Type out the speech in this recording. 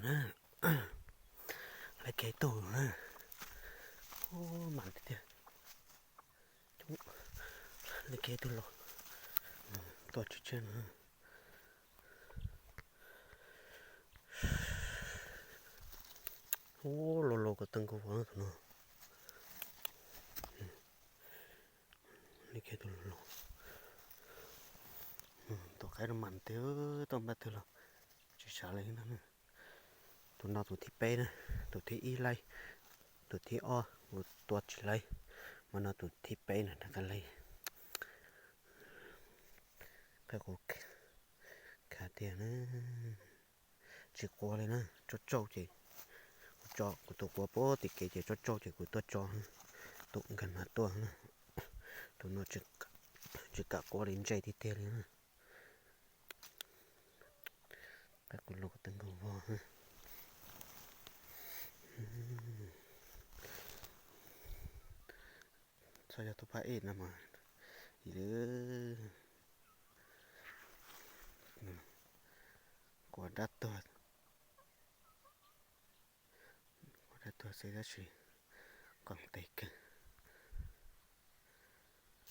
nè. Lấy cái tủ nè. Ô mặn thế. Lấy cái tủ lột. Tôi chỉ chân nè. Ô lô lô cái tầng của nó thôi. Lấy cái tủ lột. Tôi cái nó mặn thế tôi bắt thôi là chỉ xả lấy nó nè. Tôi nào tôi thích bé nè, tôi thích y lay, tôi thích o, tôi chỉ lay, mà nào tôi thích bé nè, nó cái lay. Cái cổ cả tiền nè, chỉ qua đây nè, cho trâu chị, cho của tôi qua bố thì kể cho trâu chị của tôi cho, tôi gần mặt tôi nè, tôi nó chỉ cả qua đến chạy thì tiền nè, cái cổ lô từng cầu vò ha. Sao cho tôi phải ít nè mà, gì quả đắt tôi sẽ ra chỉ còn tệ